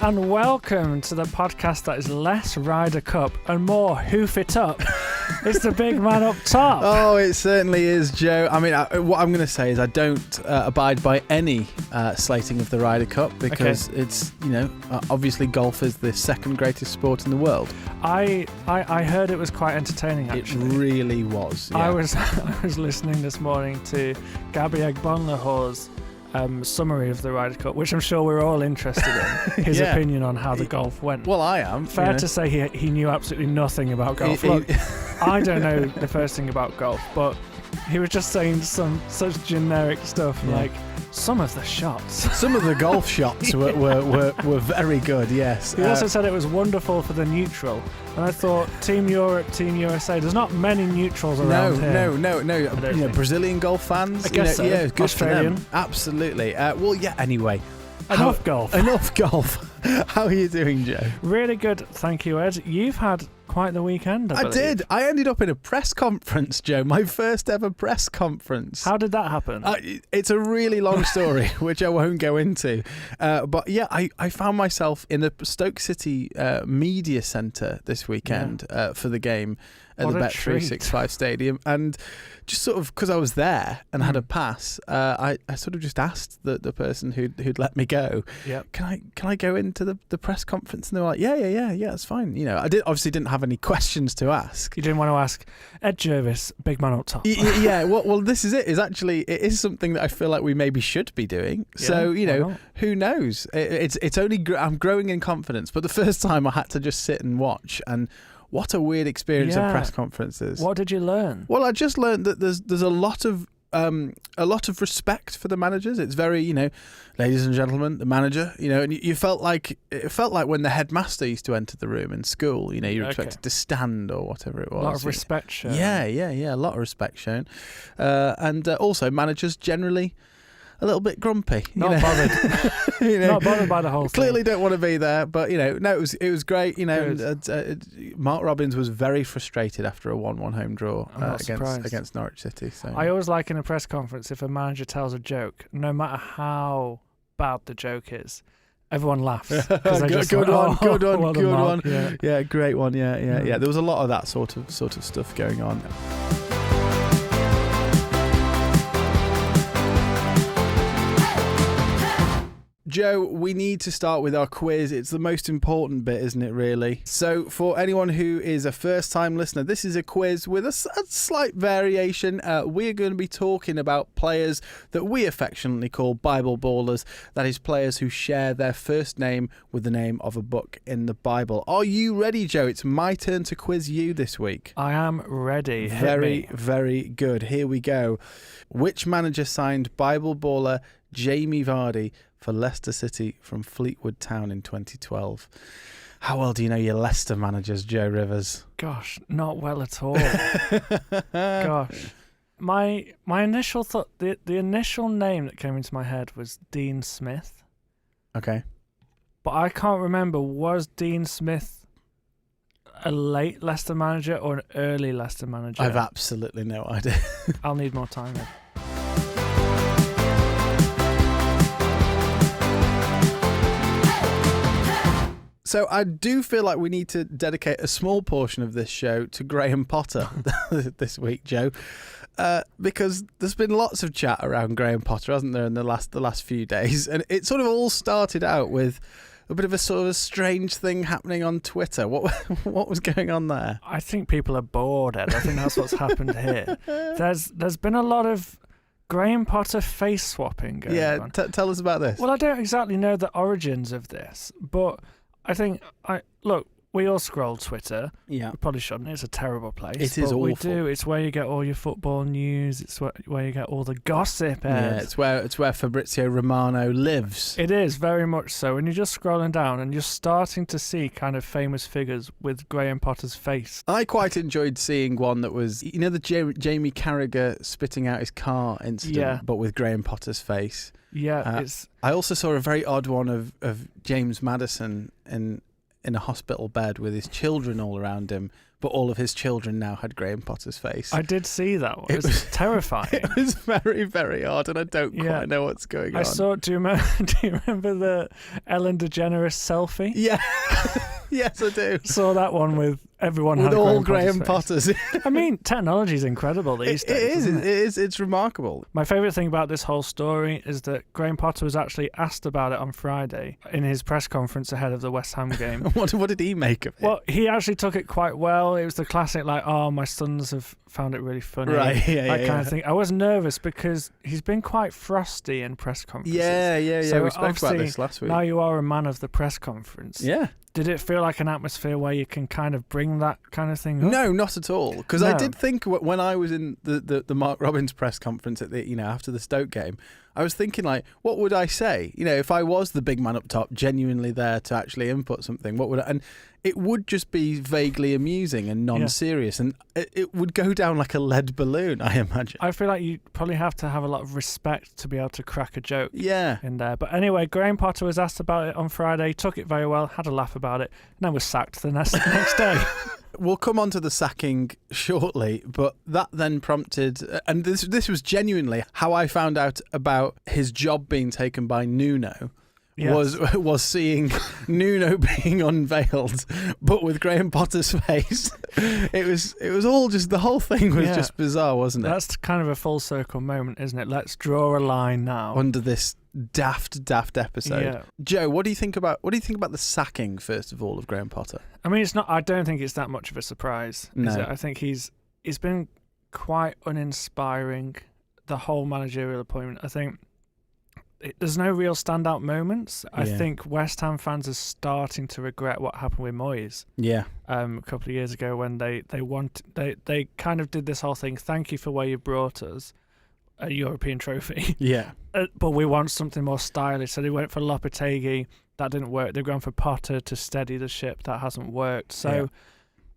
and welcome to the podcast that is less Ryder Cup and more Hoof It Up. It's the big man up top. Oh, it certainly is, Joe. I mean, what I'm going to say is I don't abide by any slating of the Ryder Cup because it's, obviously golf is the second greatest sport in the world. I heard it was quite entertaining, actually. It really was. Yeah. I was listening this morning to Gabby Agbonlahor's summary of the Ryder Cup, which I'm sure we're all interested in. His opinion on how the golf went. Well, I am. Fair to say he knew absolutely nothing about golf. Look, I don't know the first thing about golf, but he was just saying such generic stuff like some of the shots. Some of the golf shots were very good, yes. He also said it was wonderful for the neutral. And I thought, Team Europe, Team USA, there's not many neutrals around here. No. Brazilian golf fans? I guess so. Yeah, good Australian. for them. Absolutely. Anyway. Enough golf. Enough golf. How are you doing, Joe? Really good, thank you, Ed. You've had quite the weekend, I believe. Did. I ended up in a press conference, Joe. My first ever press conference. How did that happen? It's a really long story, which I won't go into. But yeah, I found myself in the Stoke City media centre this weekend for the game at the Bet365 Stadium. And just sort of, because I was there and had a pass, I sort of just asked the person who'd let me go, can I go into the press conference? And they were like, yeah, that's fine. I obviously didn't have any questions to ask. You didn't want to ask Ed Jervis, big man up top. Yeah, well, this is it. It is something that I feel like we maybe should be doing. So, who knows? It's only, I'm growing in confidence. But the first time I had to just sit and watch, and what a weird experience of press conferences. What did you learn? Well, I just learned that there's a lot of respect for the managers. It's very, ladies and gentlemen, the manager, and it felt like when the headmaster used to enter the room in school, you're expected to stand or whatever it was. A lot of respect shown. Yeah, a lot of respect shown. And also managers generally a little bit grumpy. Not bothered. Not bothered by the whole thing. Clearly don't want to be there, but it was great. Mark Robbins was very frustrated after a 1-1 home draw against Norwich City. So I always like in a press conference if a manager tells a joke, no matter how bad the joke is, everyone laughs. Good one. Yeah, great one. Yeah. There was a lot of that sort of stuff going on. Joe, we need to start with our quiz. It's the most important bit, isn't it, really? So for anyone who is a first-time listener, this is a quiz with a slight variation. We're going to be talking about players that we affectionately call Bible ballers. That is, players who share their first name with the name of a book in the Bible. Are you ready, Joe? It's my turn to quiz you this week. I am ready. Very, very good. Here we go. Which manager signed Bible baller Jamie Vardy for Leicester City from Fleetwood Town in 2012? How well do you know your Leicester managers, Joe Rivers? Gosh, not well at all. Gosh. My initial thought, the initial name that came into my head was Dean Smith. Okay. But I can't remember, was Dean Smith a late Leicester manager or an early Leicester manager? I've absolutely no idea. I'll need more time then. So I do feel like we need to dedicate a small portion of this show to Graham Potter this week, Joe, because there's been lots of chat around Graham Potter, hasn't there, in the last few days, and it sort of all started out with a bit of a sort of a strange thing happening on Twitter. What was going on there? I think people are bored, Ed. I think that's what's happened here. There's been a lot of Graham Potter face swapping going on. Tell us about this. Well, I don't exactly know the origins of this, but I think we all scroll Twitter. Yeah. We probably shouldn't. It's a terrible place. It is awful. We do. It's where you get all your football news. It's where you get all the gossip. Ed. Yeah, it's where Fabrizio Romano lives. It is, very much so. And you're just scrolling down and you're starting to see kind of famous figures with Graham Potter's face. I quite enjoyed seeing one that was, the Jamie Carragher spitting out his car incident, but with Graham Potter's face. Yeah, I also saw a very odd one of James Maddison in a hospital bed with his children all around him, but all of his children now had Graham Potter's face. I did see that one. It was terrifying. It was very, very odd, and I don't quite know what's going on. I saw. Do you remember the Ellen DeGeneres selfie? Yeah. Yes, I do. Saw that one with everyone with had all Graham Potters. I mean, technology is incredible these days. It is. It's remarkable. My favourite thing about this whole story is that Graham Potter was actually asked about it on Friday in his press conference ahead of the West Ham game. What did he make of it? Well, he actually took it quite well. It was the classic, like, "Oh, my sons have found it really funny," right? That kind of thing. I was nervous because he's been quite frosty in press conferences. Yeah. So we spoke about this last week. Now you are a man of the press conference. Yeah. Did it feel like an atmosphere where you can kind of bring that kind of thing up? No, not at all. Because I did think when I was in the Mark Robbins press conference at the after the Stoke game, I was thinking, like, what would I say? If I was the big man up top, genuinely there to actually input something, what would I? And it would just be vaguely amusing and non-serious, and it would go down like a lead balloon, I imagine. I feel like you probably have to have a lot of respect to be able to crack a joke in there. But anyway, Graham Potter was asked about it on Friday, took it very well, had a laugh about it, and then was sacked the next day. We'll come on to the sacking shortly, but that then prompted, and this was genuinely how I found out about his job being taken by Nuno. Yes. Was seeing Nuno being unveiled, but with Graham Potter's face. It was all just, the whole thing was just bizarre, wasn't it? That's kind of a full circle moment, isn't it? Let's draw a line now under this daft episode. Yeah. Joe, what do you think about the sacking, first of all, of Graham Potter? I mean, I don't think it's that much of a surprise. No. Is it? I think he's been quite uninspiring, the whole managerial appointment. I think there's no real standout moments. I think West Ham fans are starting to regret what happened with Moyes. Yeah. A couple of years ago when they kind of did this whole thing. Thank you for where you brought us, a European trophy. Yeah. But we want something more stylish. So they went for Lopetegui. That didn't work. They've gone for Potter to steady the ship. That hasn't worked. So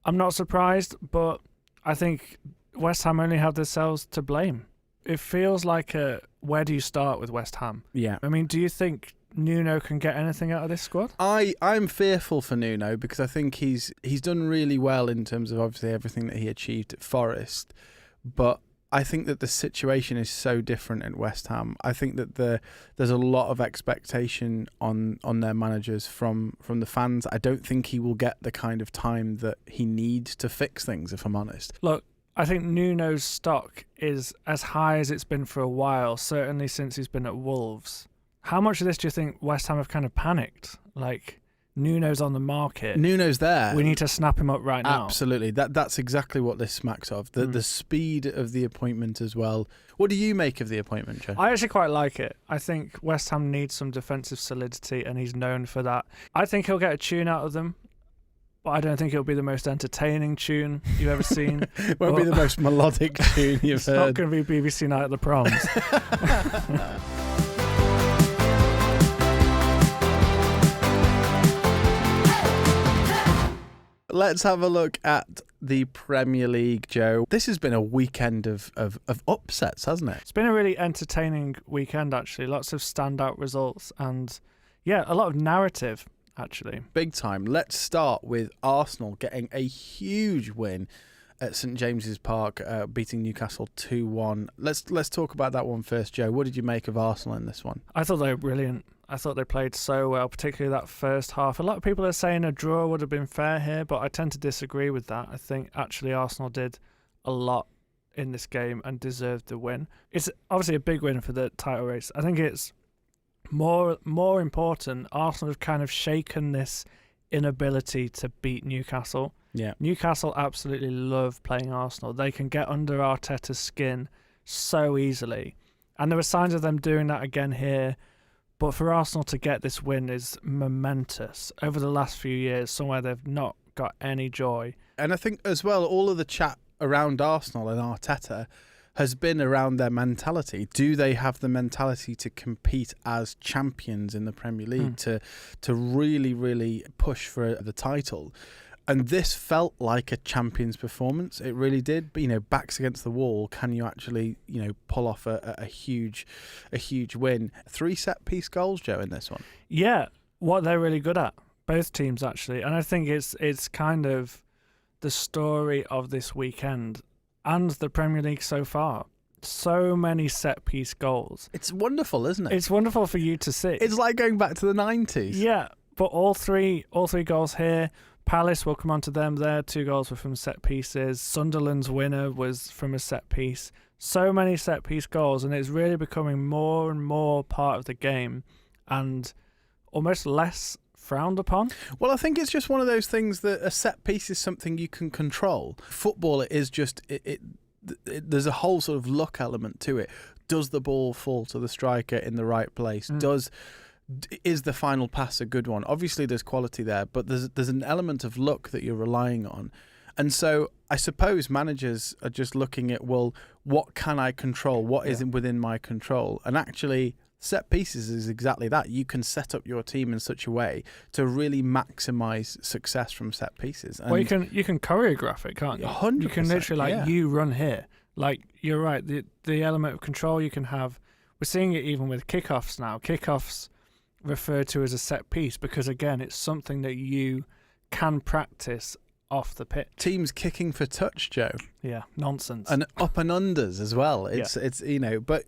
I'm not surprised, but I think West Ham only have themselves to blame. It feels like where do you start with West Ham? Yeah. I mean, do you think Nuno can get anything out of this squad? I'm fearful for Nuno because I think he's done really well in terms of obviously everything that he achieved at Forest, but I think that the situation is so different at West Ham. I think that there's a lot of expectation on their managers from the fans. I don't think he will get the kind of time that he needs to fix things, if I'm honest. Look, I think Nuno's stock is as high as it's been for a while, certainly since he's been at Wolves. How much of this do you think West Ham have kind of panicked? Like, Nuno's on the market. Nuno's there. We need to snap him up right now. Absolutely. That's exactly what this smacks of. The speed of the appointment as well. What do you make of the appointment, Joe? I actually quite like it. I think West Ham needs some defensive solidity, and he's known for that. I think he'll get a tune out of them, but I don't think it'll be the most entertaining tune you've ever seen. It won't be the most melodic tune you've heard. It's not going to be BBC Night at the Proms. Let's have a look at the Premier League, Joe. This has been a weekend of upsets, hasn't it? It's been a really entertaining weekend, actually. Lots of standout results and, a lot of narrative, actually. Big time. Let's start with Arsenal getting a huge win at St James's Park, beating Newcastle 2-1. Let's talk about that one first, Joe. What did you make of Arsenal in this one? I thought they were brilliant. I thought they played so well, particularly that first half. A lot of people are saying a draw would have been fair here, but I tend to disagree with that. I think actually Arsenal did a lot in this game and deserved the win. It's obviously a big win for the title race. I think it's more important. Arsenal have kind of shaken this inability to beat Newcastle. Yeah. Newcastle absolutely love playing Arsenal. They can get under Arteta's skin so easily. And there were signs of them doing that again here. But for Arsenal to get this win is momentous. Over the last few years, somewhere they've not got any joy. And I think as well, all of the chat around Arsenal and Arteta has been around their mentality. Do they have the mentality to compete as champions in the Premier League, to really, really push for the title? And this felt like a champion's performance. It really did. But, backs against the wall. Can you actually, pull off a huge win? 3 set-piece goals, Joe, in this one. Yeah, what they're really good at. Both teams, actually. And I think it's kind of the story of this weekend and the Premier League so far. So many set-piece goals. It's wonderful, isn't it? It's wonderful for you to see. It's like going back to the 90s. Yeah, but all three goals here. Palace, we'll come on to them there. 2 goals were from set pieces. Sunderland's winner was from a set piece. So many set piece goals, and it's really becoming more and more part of the game and almost less frowned upon. Well, I think it's just one of those things that a set piece is something you can control. Football, it is just there's a whole sort of luck element to it. Does the ball fall to the striker in the right place? Is the final pass a good one? Obviously, there's quality there, but there's an element of luck that you're relying on. And so I suppose managers are just looking at, well, what can I control? What isn't within my control? And actually, set pieces is exactly that. You can set up your team in such a way to really maximise success from set pieces. And well, you can choreograph it, can't you? 100%. You can literally, you run here. Like, you're right, the element of control you can have. We're seeing it even with kickoffs now. Kickoffs referred to as a set piece because, again, it's something that you can practice off the pitch. Teams kicking for touch, Joe. Yeah, nonsense. And up and unders as well. It's but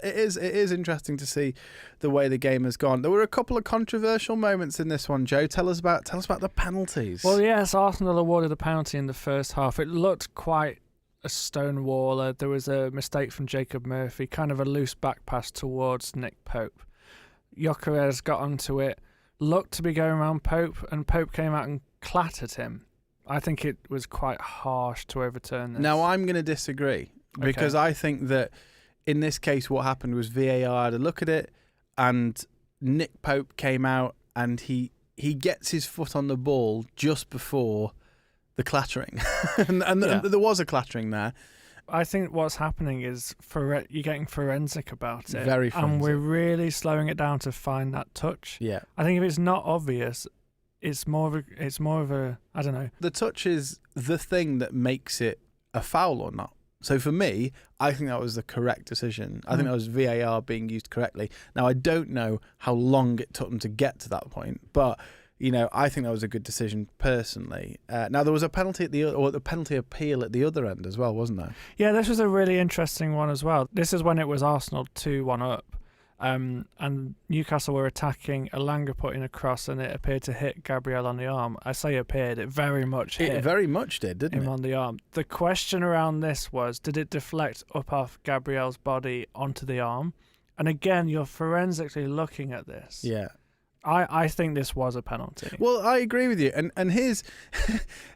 it is interesting to see the way the game has gone. There were a couple of controversial moments in this one, Joe. Tell us about the penalties. Well, yes, Arsenal awarded a penalty in the first half. It looked quite a stonewaller. There was a mistake from Jacob Murphy, kind of a loose back pass towards Nick Pope. Gyökeres got onto it, looked to be going around Pope, and Pope came out and clattered him. I think it was quite harsh to overturn this. Now, I'm going to disagree because I think that in this case what happened was VAR had a look at it and Nick Pope came out and he gets his foot on the ball just before the clattering. and there was a clattering there. I think what's happening is you're getting forensic about it. Very forensic. And we're really slowing it down to find that touch. Yeah. I think if it's not obvious, it's more of a I don't know. The touch is the thing that makes it a foul or not. So for me, I think that was the correct decision. I think that was VAR being used correctly. Now, I don't know how long it took them to get to that point, but I think that was a good decision personally. Now, there was a penalty the penalty appeal at the other end as well, wasn't there? Yeah, this was a really interesting one as well. This is when it was Arsenal 2-1 up. And Newcastle were attacking. Elanga put in a cross and it appeared to hit Gabriel on the arm. I say appeared, it very much hit. It very much did, didn't it? Him on the arm. The question around this was, did it deflect up off Gabriel's body onto the arm? And again, you're forensically looking at this. Yeah. I think this was a penalty. Well, I agree with you. And here's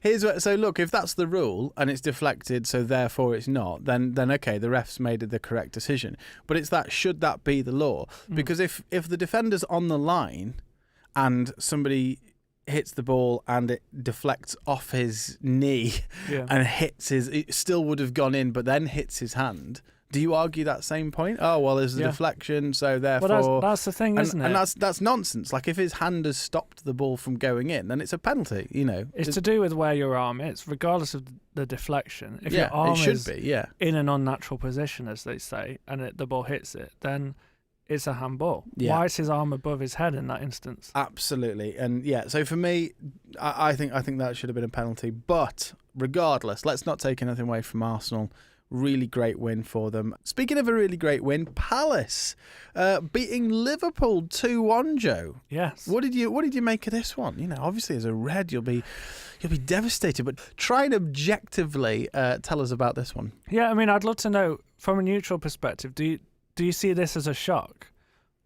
what, so look, if that's the rule and it's deflected, so therefore it's not, then okay, the refs made the correct decision. But it's that, should that be the law? Because if the defender's on the line and somebody hits the ball and it deflects off his knee and it still would have gone in, but then hits his hand. Do you argue that same point? Oh, well, there's a deflection, so therefore... Well, that's the thing, isn't it? And that's nonsense. Like, if his hand has stopped the ball from going in, then it's a penalty, It's to do with where your arm is, regardless of the deflection. If your arm is in an unnatural position, as they say, and the ball hits it, then it's a handball. Yeah. Why is his arm above his head in that instance? Absolutely. And, so for me, I think that should have been a penalty. But, regardless, let's not take anything away from Arsenal. Really great win for them. Speaking of a really great win, Palace beating Liverpool 2-1, Joe. Yes. What did you make of this one? Obviously as a Red, you'll be devastated. But try and objectively tell us about this one. Yeah, I mean, I'd love to know from a neutral perspective. Do you see this as a shock,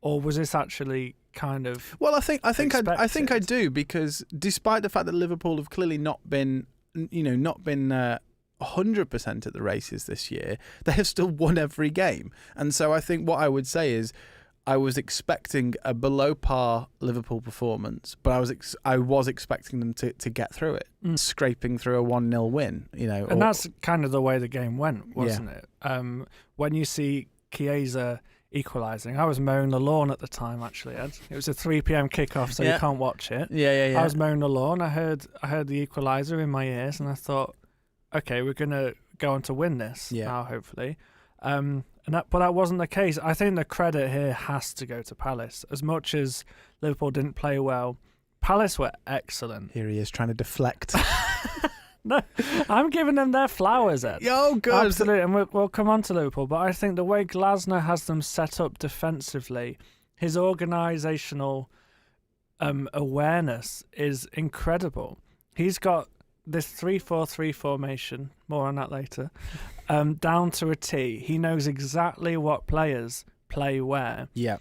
or was this actually kind of? Well, I think I do, because despite the fact that Liverpool have clearly not been 100% at the races this year, they have still won every game. And so I think what I would say is I was expecting a below par Liverpool performance, but I was expecting them to get through it, scraping through a 1-0 win, And that's kind of the way the game went, wasn't it? When you see Chiesa equalising, I was mowing the lawn at the time, actually, Ed. It was a 3 p.m. kickoff, so you can't watch it. Yeah. I was mowing the lawn. I heard the equaliser in my ears, and I thought, okay, we're going to go on to win this now, hopefully. But that wasn't the case. I think the credit here has to go to Palace. As much as Liverpool didn't play well, Palace were excellent. Here he is trying to deflect. No, I'm giving them their flowers, Ed. Oh, good. Absolutely, and we'll come on to Liverpool, but I think the way Glasner has them set up defensively, his organisational awareness is incredible. He's got this 3-4-3 formation, more on that later, down to a T. He knows exactly what players play where. Yeah.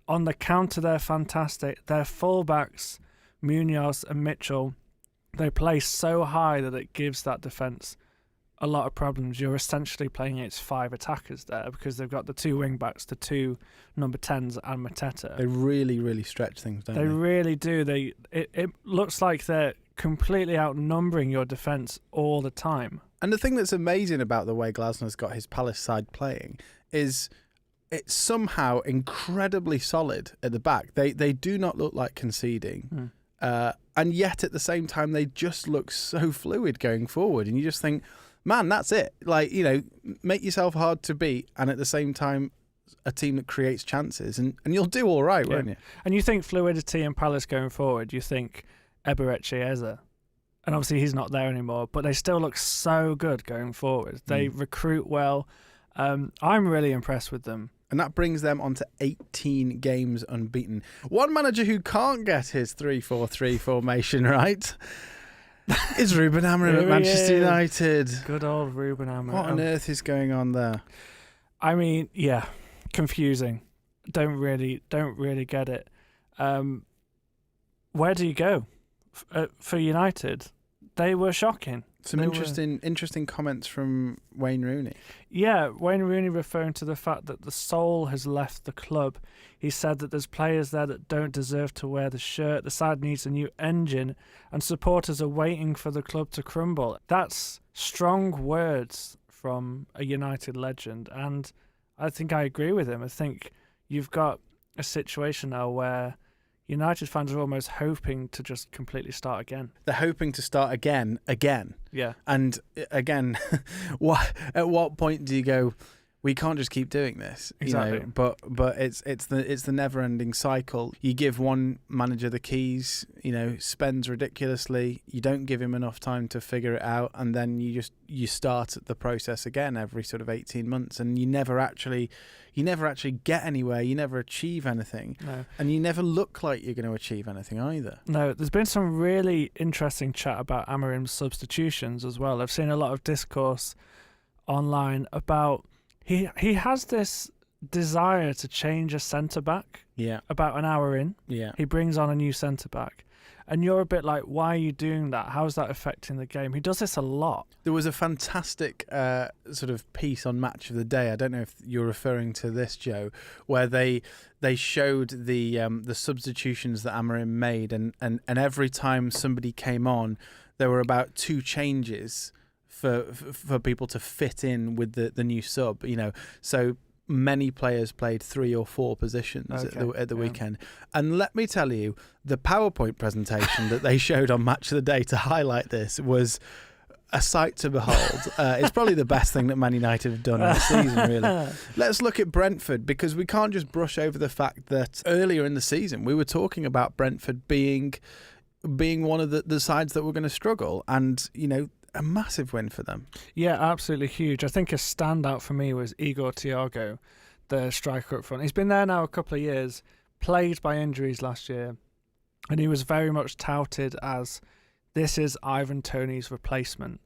On the counter, they're fantastic. Their fullbacks, Munoz and Mitchell, they play so high that it gives that defence a lot of problems. You're essentially playing against 5 attackers there because they've got the 2 wing-backs, the 2 number 10s and Mateta. They really, really stretch things, don't they? They really do. It looks like they're completely outnumbering your defence all the time. And the thing that's amazing about the way Glasner's got his Palace side playing is it's somehow incredibly solid at the back. They do not look like conceding. And yet at the same time, they just look so fluid going forward. And you just think, man, that's it. Like, make yourself hard to beat. And at the same time, a team that creates chances. And you'll do all right, won't you? And you think fluidity in Palace going forward, you think Eberechi Eze. And obviously he's not there anymore, but they still look so good going forward. They recruit well. I'm really impressed with them. And that brings them on to 18 games unbeaten. One manager who can't get his 3-4-3 formation right is Ruben Amorim at Manchester United. Good old Ruben Amorim. What on earth is going on there? I mean, yeah, confusing. Don't really get it. Where do you go for United? They were shocking. Some interesting comments from Wayne Rooney. Yeah, Wayne Rooney referring to the fact that the soul has left the club. He said that there's players there that don't deserve to wear the shirt. The side needs a new engine, and supporters are waiting for the club to crumble. That's strong words from a United legend, and I think I agree with him. I think you've got a situation now where United fans are almost hoping to just completely start again. They're hoping to start again. Yeah. And again, at what point do you go, we can't just keep doing this? Exactly. But it's the never-ending cycle. You give one manager the keys, spends ridiculously. You don't give him enough time to figure it out, and then you start the process again every sort of 18 months, and you never actually get anywhere. You never achieve anything. No. And you never look like you're going to achieve anything either. No, there's been some really interesting chat about Amorim's substitutions as well. I've seen a lot of discourse online about he has this desire to change a centre-back. Yeah. About an hour in. Yeah. He brings on a new centre-back. And you're a bit like, why are you doing that? How is that affecting the game? He does this a lot. There was a fantastic sort of piece on Match of the Day. I don't know if you're referring to this, Joe, where they showed the substitutions that Amorim made, and every time somebody came on, there were about 2 changes for people to fit in with the new sub. So many players played 3 or 4 positions at the weekend. And let me tell you, the PowerPoint presentation that they showed on Match of the Day to highlight this was a sight to behold. It's probably the best thing that Man United have done this season, really. Let's look at Brentford, because we can't just brush over the fact that earlier in the season we were talking about Brentford being one of the sides that were going to struggle, and a massive win for them. Yeah, absolutely huge. I think a standout for me was Igor Thiago, the striker up front. He's been there now a couple of years, plagued by injuries last year, and he was very much touted as, this is Ivan Toney's replacement.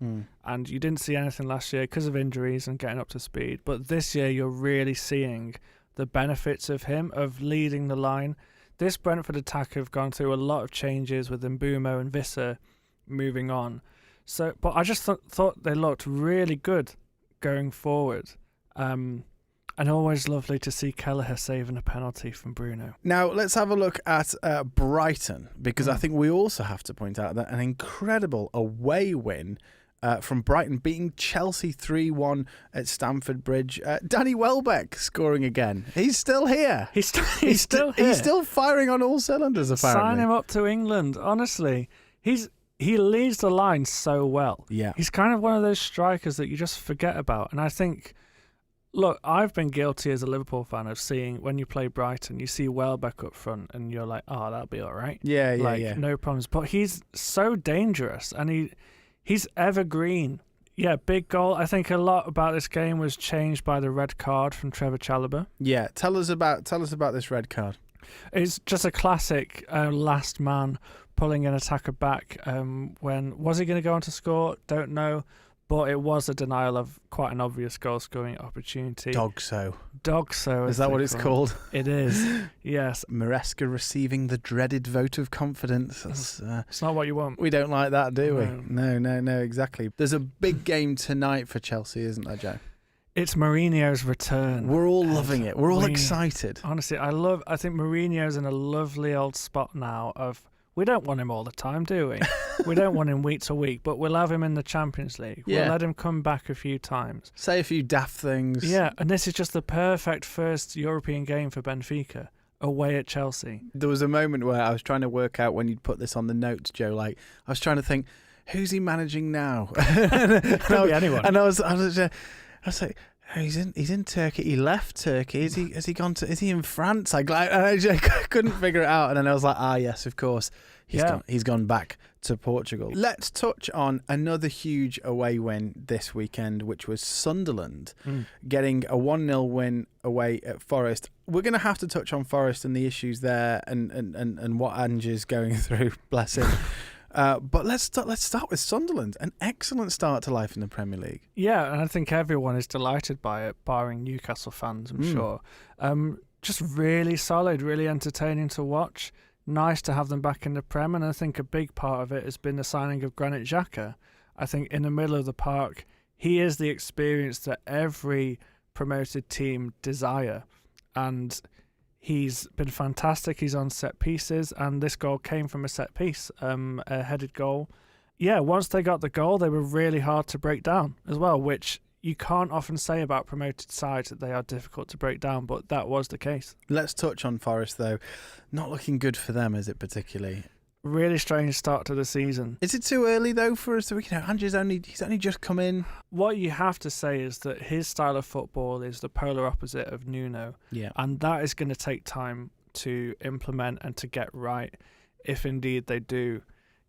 And you didn't see anything last year because of injuries and getting up to speed. But this year you're really seeing the benefits of him, of leading the line. This Brentford attack have gone through a lot of changes with Mbumo and Visser moving on. So, but I just thought they looked really good going forward. And always lovely to see Kelleher saving a penalty from Bruno. Now, let's have a look at Brighton, because I think we also have to point out that an incredible away win from Brighton, beating Chelsea 3-1 at Stamford Bridge. Danny Welbeck scoring again. He's still here. He's still here. He's still firing on all cylinders, apparently. Sign him up to England, honestly. He leads the line so well. Yeah. He's kind of one of those strikers that you just forget about. And I think, look, I've been guilty as a Liverpool fan of seeing, when you play Brighton, you see Welbeck up front and you're like, oh, that'll be all right. Yeah. No problems. But he's so dangerous, and He's evergreen. Yeah, big goal. I think a lot about this game was changed by the red card from Trevor Chalobah. Yeah, tell us about this red card. It's just a classic last man pulling an attacker back. When was he going to go on to score? Don't know. But it was a denial of quite an obvious goal-scoring opportunity. Dogso. Is that what it's called? It is, yes. Maresca receiving the dreaded vote of confidence. It's not what you want. We don't like that, do we? No. No, exactly. There's a big game tonight for Chelsea, isn't there, Joe? It's Mourinho's return. We're all loving it. We're all excited. Honestly, I think Mourinho's in a lovely old spot now of... We don't want him all the time, do we? We don't want him week to week, but we'll have him in the Champions League. Yeah. We'll let him come back a few times. Say a few daft things. Yeah, and this is just the perfect first European game for Benfica, away at Chelsea. There was a moment where I was trying to work out when you'd put this on the notes, Joe. Like, I was trying to think, who's he managing now? Could be anyone. And I was like, oh, he's in Turkey. He left Turkey. Is he in France? I couldn't figure it out. And then I was like, yes, of course. He's gone back to Portugal. Let's touch on another huge away win this weekend, which was Sunderland getting a 1-0 win away at Forest. We're going to have to touch on Forest and the issues there and what Ange's going through, bless him. But let's start with Sunderland. An excellent start to life in the Premier League. Yeah, and I think everyone is delighted by it, barring Newcastle fans, I'm sure. Just really solid, really entertaining to watch. Nice to have them back in the Prem, and I think a big part of it has been the signing of Granit Xhaka. I think in the middle of the park, he is the experience that every promoted team desire, and he's been fantastic. He's on set pieces, and this goal came from a set piece, a headed goal. Yeah, once they got the goal, they were really hard to break down as well, which you can't often say about promoted sides, that they are difficult to break down, but that was the case. Let's touch on Forest, though. Not looking good for them, is it, particularly? Really strange start to the season. Is it too early, though, for us to... Ange's only just come in. What you have to say is that his style of football is the polar opposite of Nuno. Yeah. And that is going to take time to implement and to get right, if indeed they do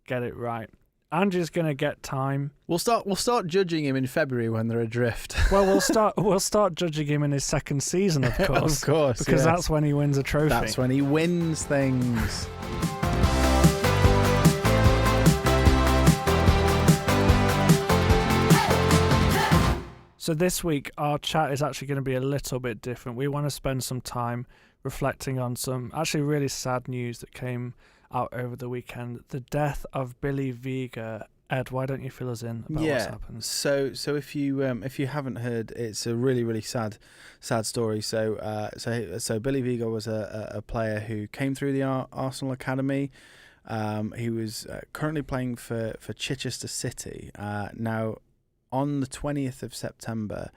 get it right. Ange's going to get time. We'll start judging him in February when they're adrift. Well, we'll start judging him in his second season, of course. Of course, because that's when he wins a trophy. That's when he wins things. So this week, our chat is actually going to be a little bit different. We want to spend some time reflecting on some actually really sad news that came out over the weekend. The death of Billy Vigar. Ed, why don't you fill us in about what's happened? So if you haven't heard, it's a really, really sad story. So Billy Vigar was a player who came through the Arsenal academy. He was currently playing for Chichester City. Now, on the 20th of September,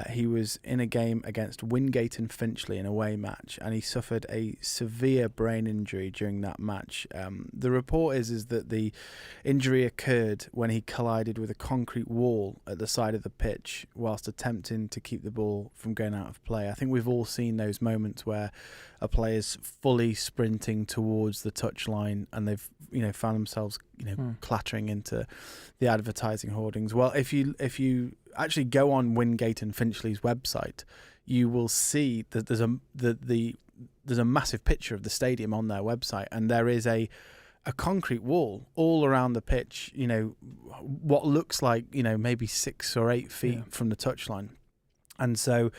he was in a game against Wingate and Finchley, an away match, and he suffered a severe brain injury during that match. The report is that the injury occurred when he collided with a concrete wall at the side of the pitch whilst attempting to keep the ball from going out of play. I think we've all seen those moments where a player's fully sprinting towards the touchline and they've found themselves clattering into the advertising hoardings. Well, if you actually go on Wingate and Finchley's website, you will see that there's a massive picture of the stadium on their website, and there is a concrete wall all around the pitch. What looks like maybe 6 or 8 feet from the touchline, and so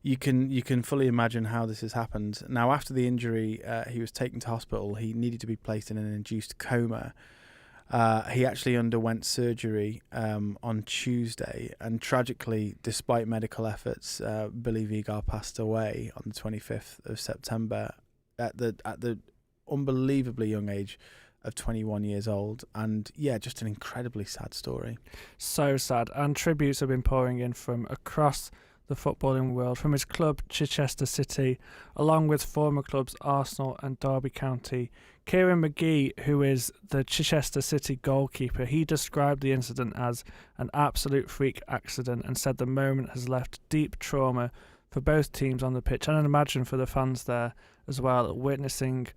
you can fully imagine how this has happened. Now, after the injury, he was taken to hospital. He needed to be placed in an induced coma. He actually underwent surgery on Tuesday, and tragically, despite medical efforts, Billy Vigar passed away on the 25th of September at the unbelievably young age of 21 years old. And just an incredibly sad story. So sad, and tributes have been pouring in from across the footballing world, from his club Chichester City, along with former clubs Arsenal and Derby County. Kieran McGee, who is the Chichester City goalkeeper, he described the incident as an absolute freak accident and said the moment has left deep trauma for both teams on the pitch, and I'd imagine for the fans there as well. Witnessing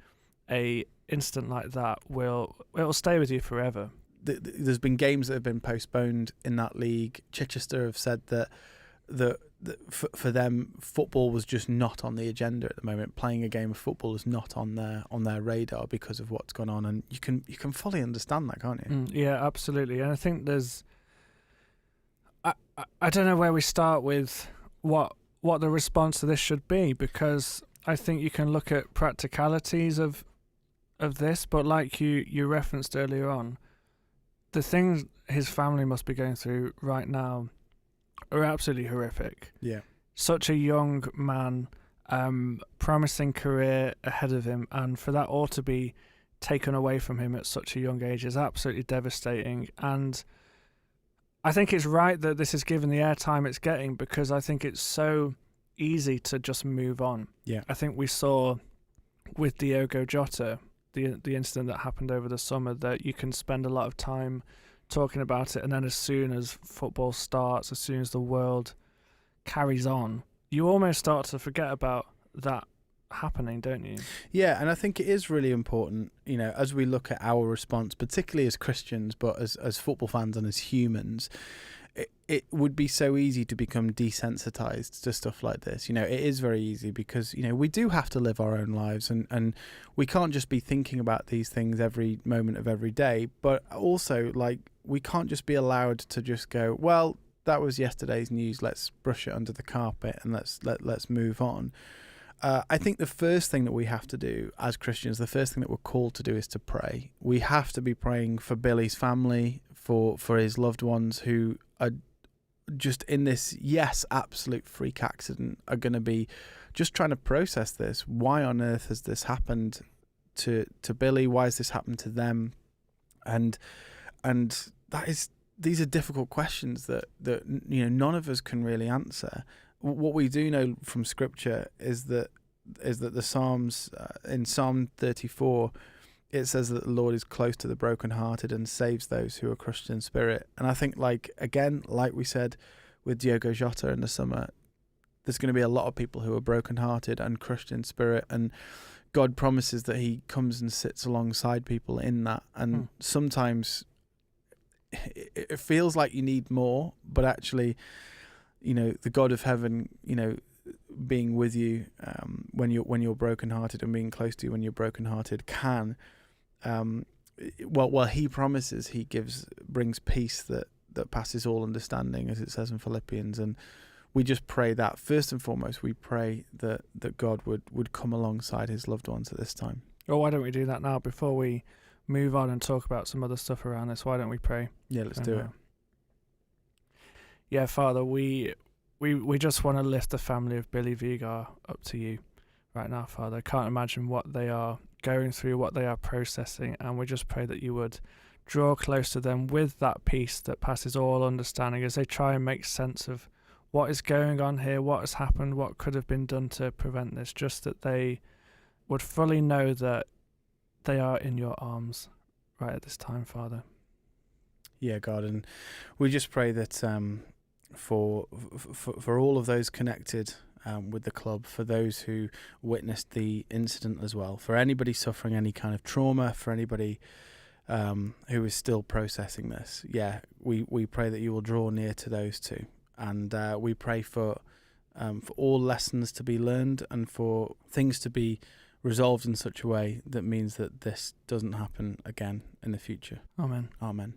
a incident like that will stay with you forever. there's been games that have been postponed in that league. Chichester have said that for them, football was just not on the agenda at the moment. Playing a game of football is not on their radar because of what's gone on, and you can fully understand that, can't you? Yeah, absolutely. And I think there's, I don't know where we start with what the response to this should be, because I think you can look at practicalities of this, but like you referenced earlier on, the things his family must be going through right now are absolutely horrific. Yeah. Such a young man, promising career ahead of him, and for that all to be taken away from him at such a young age is absolutely devastating. And I think it's right that this is given the airtime it's getting, because I think it's so easy to just move on. Yeah. I think we saw with Diogo Jota, the incident that happened over the summer, that you can spend a lot of time talking about it, and then as soon as football starts, as soon as the world carries on, you almost start to forget about that happening, don't you? Yeah, and I think it is really important, as we look at our response, particularly as Christians, but as football fans and as humans, it would be so easy to become desensitized to stuff like this. It is very easy because, we do have to live our own lives, and we can't just be thinking about these things every moment of every day, but also, we can't just be allowed to just go, well, that was yesterday's news, let's brush it under the carpet and let's move on. I think the first thing that we have to do as Christians, the first thing that we're called to do, is to pray. We have to be praying for Billy's family, for his loved ones who are just in this, absolute freak accident, are going to be just trying to process this. Why on earth has this happened to Billy? Why has this happened to them? And these are difficult questions that none of us can really answer. What we do know from Scripture is that the Psalms, in Psalm 34, it says that the Lord is close to the brokenhearted and saves those who are crushed in spirit. And I think, like we said with Diogo Jota in the summer, there's going to be a lot of people who are brokenhearted and crushed in spirit, and God promises that he comes and sits alongside people in that. And sometimes it feels like you need more, but actually, the God of heaven, being with you when you're brokenhearted and being close to you when you're brokenhearted can, he promises, he brings peace that passes all understanding, as it says in Philippians. And we just pray that first and foremost, we pray that God would come alongside his loved ones at this time. Well, why don't we do that now before we move on and talk about some other stuff around this? Why don't we pray? Yeah, let's do it. Yeah, Father, we just want to lift the family of Billy Vigar up to you right now, Father. I can't imagine what they are going through, what they are processing, and we just pray that you would draw close to them with that peace that passes all understanding as they try and make sense of what is going on here, what has happened, what could have been done to prevent this, just that they would fully know that they are in your arms right at this time, Father. Yeah, God, and we just pray that for all of those connected with the club, for those who witnessed the incident as well, for anybody suffering any kind of trauma, for anybody who is still processing this, we pray that you will draw near to those two, and we pray for all lessons to be learned and for things to be resolved in such a way that means that this doesn't happen again in the future. Amen. Amen.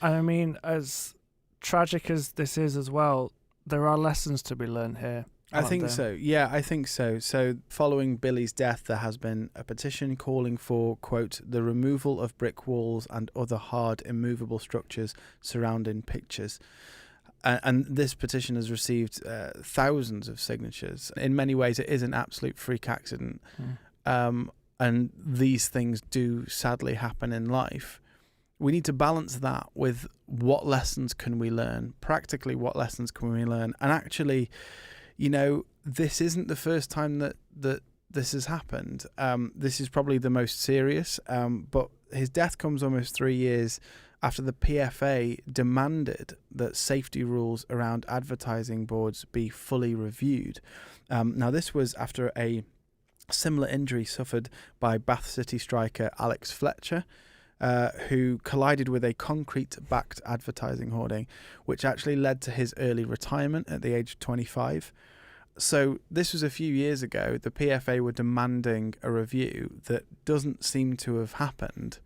And I mean, as tragic as this is as well, there are lessons to be learned here. I think so. Yeah, I think so. So following Billy's death, there has been a petition calling for, quote, the removal of brick walls and other hard, immovable structures surrounding pictures. And this petition has received thousands of signatures. In many ways, it is an absolute freak accident. And these things do sadly happen in life. We need to balance that with what lessons can we learn? Practically, what lessons can we learn? And actually, this isn't the first time that this has happened. This is probably the most serious. But his death comes almost 3 years after the PFA demanded that safety rules around advertising boards be fully reviewed. Now, this was after a similar injury suffered by Bath City striker Alex Fletcher. who collided with a concrete-backed advertising hoarding, which actually led to his early retirement at the age of 25. So this was a few years ago. The PFA were demanding a review that doesn't seem to have happened,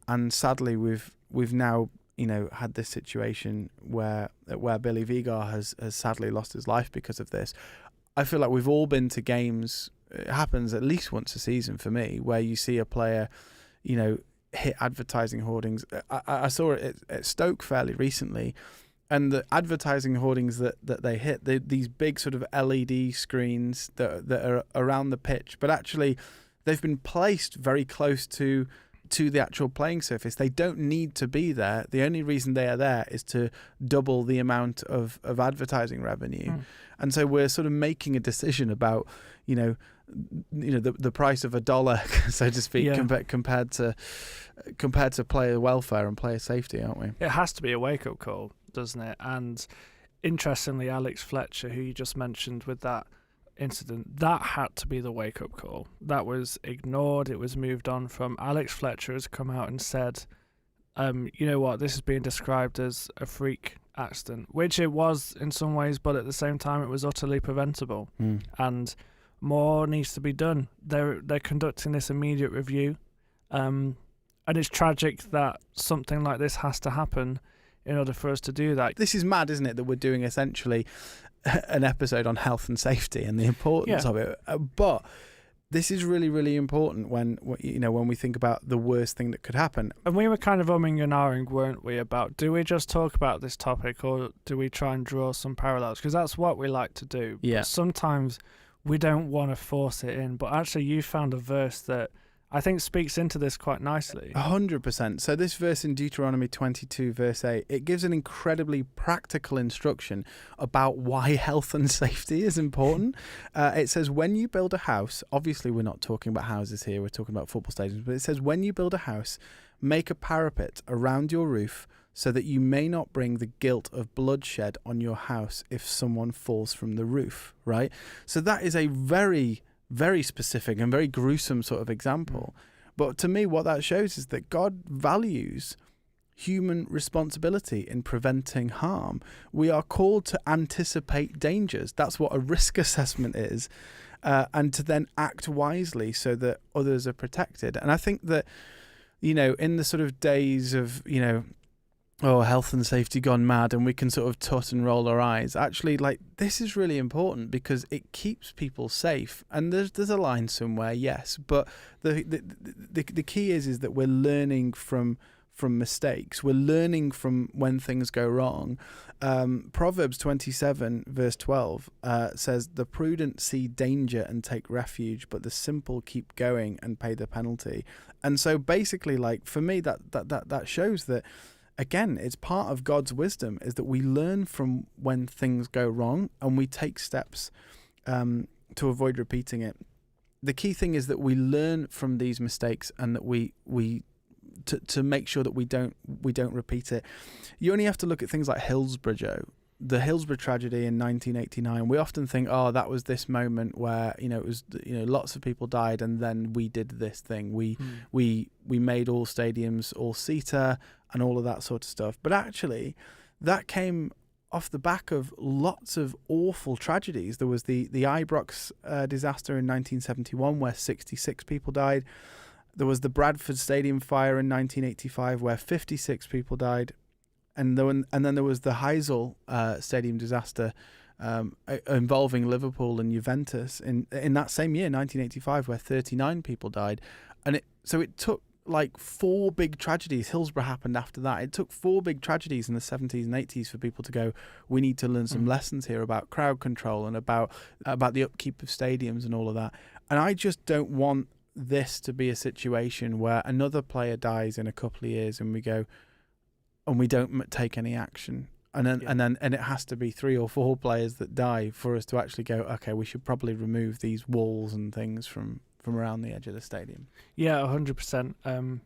and sadly, we've now had this situation where Billy Vigar has sadly lost his life because of this. I feel like we've all been to games. It happens at least once a season for me, where you see a player, hit advertising hoardings. I saw it at Stoke fairly recently, and the advertising hoardings that they hit, these big sort of LED screens that are around the pitch, but actually they've been placed very close to the actual playing surface. They don't need to be there. The only reason they are there is to double the amount of advertising revenue. And so we're sort of making a decision about, the price of $1, so to speak, compared to player welfare and player safety, aren't we? It has to be a wake-up call, doesn't it? And interestingly, Alex Fletcher, who you just mentioned with that incident, that had to be the wake-up call. That was ignored. It was moved on from. Alex Fletcher has come out and said, you know what, this is being described as a freak accident, which it was in some ways, but at the same time it was utterly preventable. And more needs to be done. They're conducting this immediate review, and it's tragic that something like this has to happen in order for us to do that. This is mad, isn't it, that we're doing essentially an episode on health and safety and the importance of it, but this is really, really important when we think about the worst thing that could happen. And we were kind of umming and ahhing, weren't we, about do we just talk about this topic or do we try and draw some parallels? Because that's what we like to do. Yeah. But sometimes we don't want to force it in. But actually, you found a verse that I think speaks into this quite nicely. 100%. So this verse in Deuteronomy 22, verse 8, it gives an incredibly practical instruction about why health and safety is important. It says, when you build a house, obviously we're not talking about houses here, we're talking about football stadiums, but it says, when you build a house, make a parapet around your roof so that you may not bring the guilt of bloodshed on your house if someone falls from the roof, right? So that is a very, very specific and very gruesome sort of example. But to me, what that shows is that God values human responsibility in preventing harm. We are called to anticipate dangers. That's what a risk assessment is, and to then act wisely so that others are protected. And I think that, in the sort of days of, health and safety gone mad, and we can sort of tut and roll our eyes. Actually, this is really important because it keeps people safe. And there's a line somewhere, yes, but the key is that we're learning from mistakes. We're learning from when things go wrong. Proverbs 27 verse 12 says, "The prudent see danger and take refuge, but the simple keep going and pay the penalty." And so basically, for me, that shows that, again, it's part of God's wisdom is that we learn from when things go wrong and we take steps to avoid repeating it. The key thing is that we learn from these mistakes and that we to make sure that we don't repeat it. You only have to look at things like Hillsborough, Joe. The Hillsborough tragedy in 1989. We often think, that was this moment where it was lots of people died, and then we did this thing. We made all stadiums all-seater and all of that sort of stuff. But actually, that came off the back of lots of awful tragedies. There was the Ibrox disaster in 1971 where 66 people died. There was the Bradford Stadium fire in 1985 where 56 people died. And then there was the Heysel Stadium disaster involving Liverpool and Juventus in that same year, 1985, where 39 people died. And it took 4 big tragedies. Hillsborough happened after that. It took 4 big tragedies in the 70s and 80s for people to go, we need to learn some lessons here about crowd control and about the upkeep of stadiums and all of that. And I just don't want this to be a situation where another player dies in a couple of years and we go, and we don't take any action, and then it has to be 3 or 4 players that die for us to actually go, okay, we should probably remove these walls and things from around the edge of the stadium. Yeah, 100%.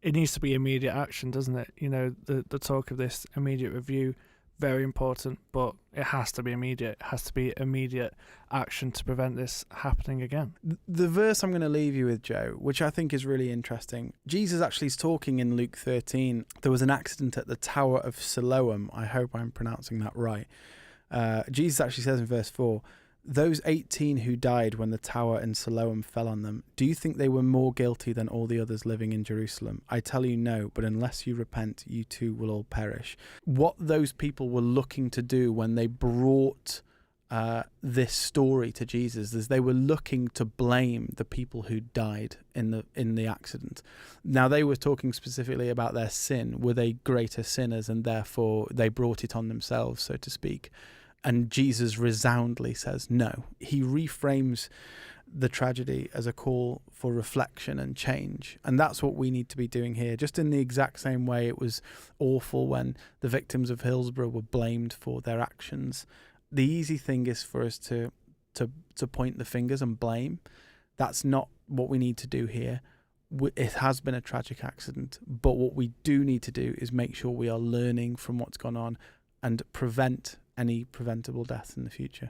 It needs to be immediate action, doesn't it? The talk of this immediate review, very important, but it has to be immediate. It has to be immediate action to prevent this happening again. The verse I'm going to leave you with, Joe, which I think is really interesting. Jesus actually is talking in Luke 13. There was an accident at the Tower of Siloam. I hope I'm pronouncing that right. Jesus actually says in verse 4, those 18 who died when the tower in Siloam fell on them, do you think they were more guilty than all the others living in Jerusalem? I tell you no, but unless you repent, you too will all perish. What those people were looking to do when they brought this story to Jesus is they were looking to blame the people who died in the accident. Now, they were talking specifically about their sin. Were they greater sinners, and therefore they brought it on themselves, so to speak? And Jesus resoundingly says no. He reframes the tragedy as a call for reflection and change. And that's what we need to be doing here. Just in the exact same way it was awful when the victims of Hillsborough were blamed for their actions. The easy thing is for us to point the fingers and blame. That's not what we need to do here. It has been a tragic accident, but what we do need to do is make sure we are learning from what's gone on and prevent any preventable death in the future.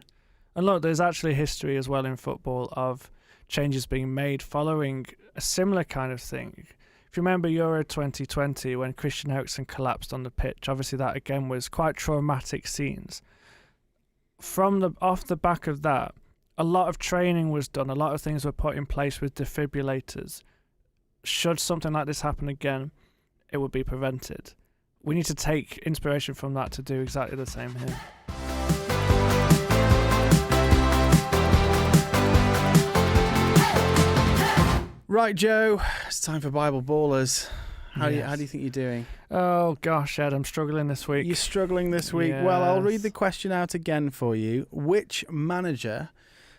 And look, there's actually history as well in football of changes being made following a similar kind of thing. If you remember Euro 2020 when Christian Eriksen collapsed on the pitch, obviously that again was quite traumatic scenes. Off the back of that, a lot of training was done, a lot of things were put in place with defibrillators. Should something like this happen again, it would be prevented. We need to take inspiration from that to do exactly the same here. Right, Joe, it's time for Bible Ballers. How do you think you're doing? Oh, gosh, Ed, I'm struggling this week. You're struggling this week? Yes. Well, I'll read the question out again for you. Which manager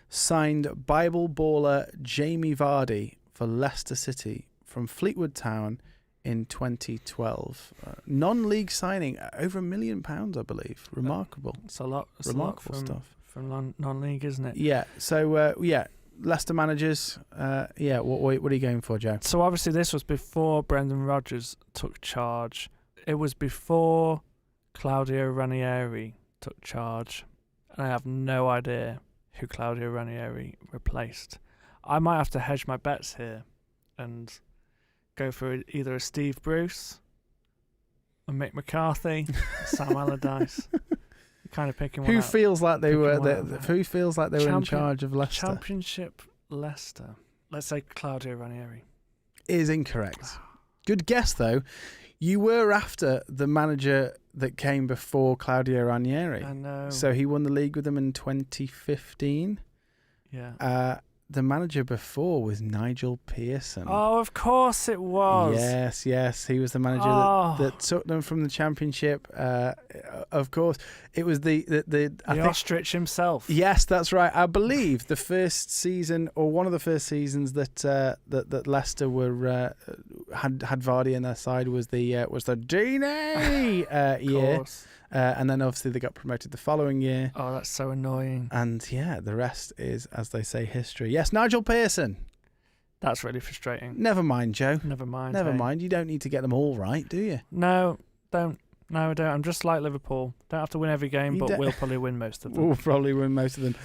signed Bible baller Jamie Vardy for Leicester City from Fleetwood Town in 2012? Non-league signing, over £1 million, I believe. Remarkable. It's a lot. Remarkable stuff. From non-league, isn't it? Yeah. So, Leicester managers. What are you going for, Joe? So obviously this was before Brendan Rodgers took charge. It was before Claudio Ranieri took charge. And I have no idea who Claudio Ranieri replaced. I might have to hedge my bets here and go for either a Steve Bruce, a Mick McCarthy, Sam Allardyce. Kind of picking one Who out. feels like they were in charge of Leicester? Championship Leicester. Let's say Claudio Ranieri. Is incorrect. Good guess though. You were after the manager that came before Claudio Ranieri. I know. So he won the league with them in 2015. Yeah. The manager before was Nigel Pearson. Oh, of course it was. Yes. He was the manager that took them from the Championship. Of course, it was the ostrich himself. Yes, that's right. I believe the first season, or one of the first seasons that Leicester were had Vardy in their side was the Genie year. Course. And then obviously they got promoted the following year. Oh, that's so annoying. And the rest is, as they say, history. Yes, Nigel Pearson. That's really frustrating. Never mind, Joe. Never mind. Never mind. You don't need to get them all right, do you? No, don't. No, I don't. I'm just like Liverpool. Don't have to win every game, but we'll probably win most of them. We'll probably win most of them.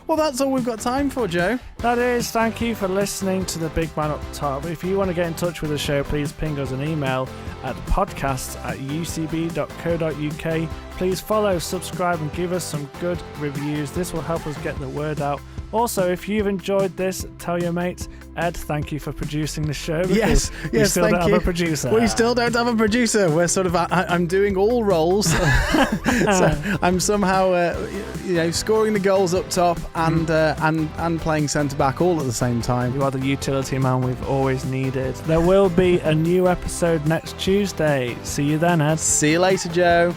Well, that's all we've got time for, Joe. That is. Thank you for listening to the Big Man Up Top. If you want to get in touch with the show, please ping us an email at podcasts@ucb.co.uk. Please follow, subscribe, and give us some good reviews. This will help us get the word out. Also, if you've enjoyed this, tell your mates. Ed, thank you for producing the show. Yes, we still don't have a producer. We still don't have a producer. We're sort of, I'm doing all roles. So I'm somehow, scoring the goals up top and playing centre back all at the same time. You are the utility man we've always needed. There will be a new episode next Tuesday. See you then, Ed. See you later, Joe.